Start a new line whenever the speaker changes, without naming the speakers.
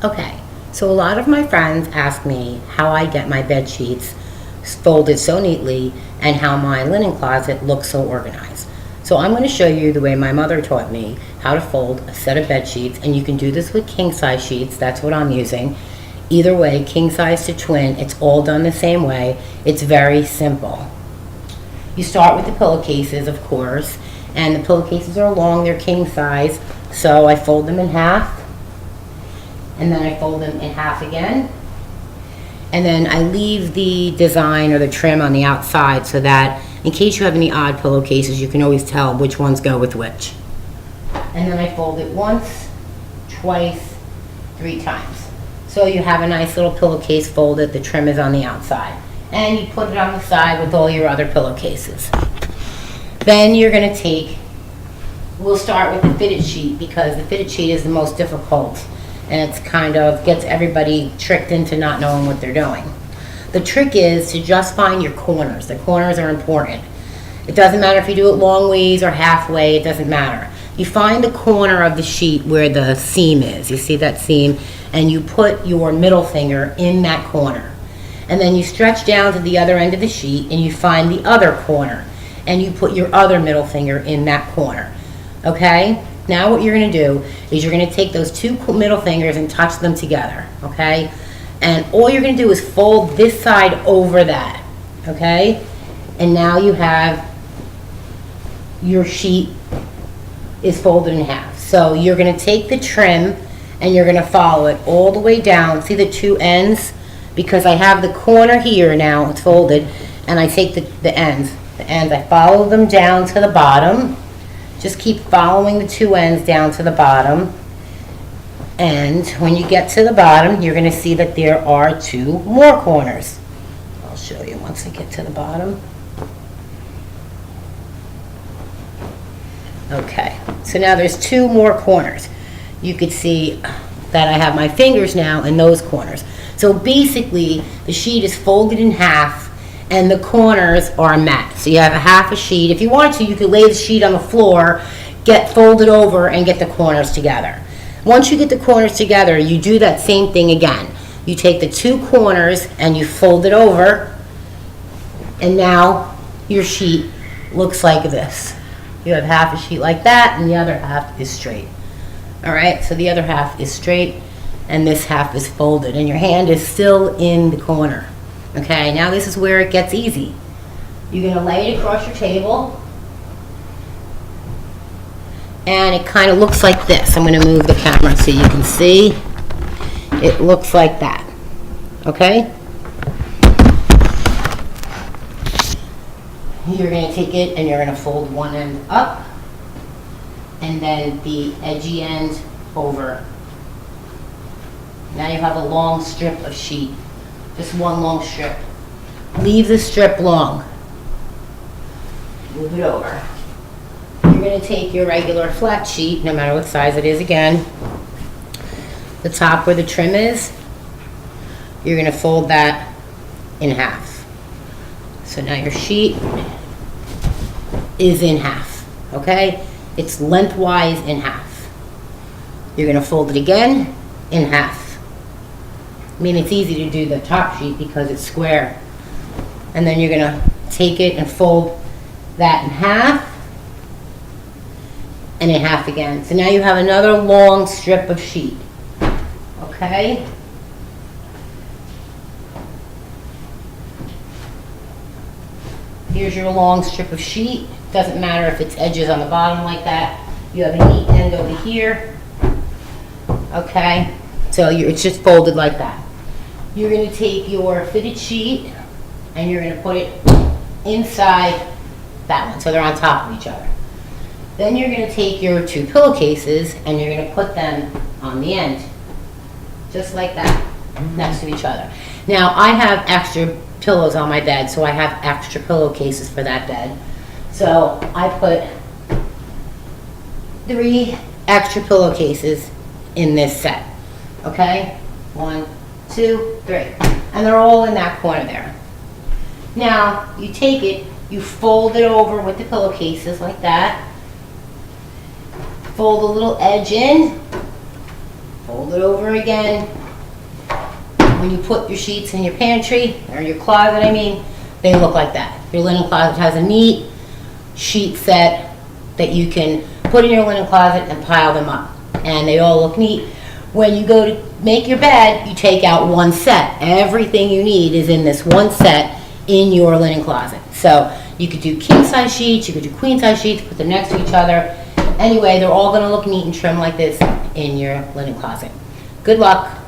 Okay, so a lot of my friends ask me how I get my bed sheets folded so neatly and how my linen closet looks so organized. So I'm going to show you the way my mother taught me how to fold a set of bed sheets, and you can do this with king size sheets. That's what I'm using. Either way, king size to twin, it's all done the same way. It's very simple. You start with the pillowcases, of course, and the pillowcases are long, they're king size, so I fold them in half, and then I fold them in half again, and then I leave the design or the trim on the outside so that in case you have any odd pillowcases, you can always tell which ones go with which. And then I fold it once, twice, 3 times. So you have a nice little pillowcase folded, the trim is on the outside. And you put it on the side with all your other pillowcases. Then you're going to take, we'll start with the fitted sheet because the fitted sheet is the most difficult, and it's kind of gets everybody tricked into not knowing what they're doing. The trick is to just find your corners. The corners are important. It doesn't matter if you do it long ways or halfway, it doesn't matter. You find the corner of the sheet where the seam is. You see that seam? And you put your middle finger in that corner. And then you stretch down to the other end of the sheet and you find the other corner. And you put your other middle finger in that corner. Okay? Now what you're going to do is you're going to take those 2 middle fingers and touch them together. Okay? And all you're going to do is fold this side over that. Okay? And now you have your sheet is folded in half. So you're going to take the trim and you're going to follow it all the way down. See the 2 ends? Because I have the corner here now, it's folded, and I take the ends. The ends, I follow them down to the bottom. Just keep following the 2 ends down to the bottom. And when you get to the bottom, you're going to see that there are 2 more corners. I'll show you once I get to the bottom. Okay, so now there's 2 more corners. You could see that I have my fingers now in those corners. So basically, the sheet is folded in half and the corners are met. So you have a half a sheet. If you wanted to, you could lay the sheet on the floor, get folded over, and get the corners together. Once you get the corners together, you do that same thing again. You take the 2 corners and you fold it over, and now your sheet looks like this. You have half a sheet like that, and the other half is straight. All right, so the other half is straight, and this half is folded, and your hand is still in the corner. Okay, now this is where it gets easy. You're going to lay it across your table, and it kind of looks like this. I'm going to move the camera so you can see. It looks like that. Okay? You're going to take it and you're going to fold one end up and then the edgy end over. Now you have a long strip of sheet. Just one long strip. Leave the strip long. Move it over. You're going to take your regular flat sheet, no matter what size it is again. The top where the trim is, you're going to fold that in half. So now your sheet is in half, okay? It's lengthwise in half. You're going to fold it again in half. I mean, it's easy to do the top sheet because it's square. And then you're going to take it and fold that in half and in half again. So now you have another long strip of sheet, okay? Here's your long strip of sheet. Doesn't matter if it's edges on the bottom like that. You have a neat end over here, okay? So it's just folded like that. You're going to take your fitted sheet and you're going to put it inside that one, so they're on top of each other. Then you're going to take your 2 pillowcases and you're going to put them on the end, just like that, next to each other. Now, I have extra pillows on my bed, so I have extra pillowcases for that bed. So I put 3 extra pillowcases in this set, okay? 1, 2, 3. And they're all in that corner there. Now, you take it, you fold it over with the pillowcases like that. Fold a little edge in, fold it it over again. When you put your sheets in your pantry, or your closet I mean, they look like that. Your linen closet has a neat sheet set that you can put in your linen closet and pile them up. And they all look neat. When you go to make your bed, you take out one set. Everything you need is in this one set in your linen closet. So you could do king size sheets, you could do queen size sheets, put them next to each other. Anyway, they're all gonna look neat and trim like this in your linen closet. Good luck.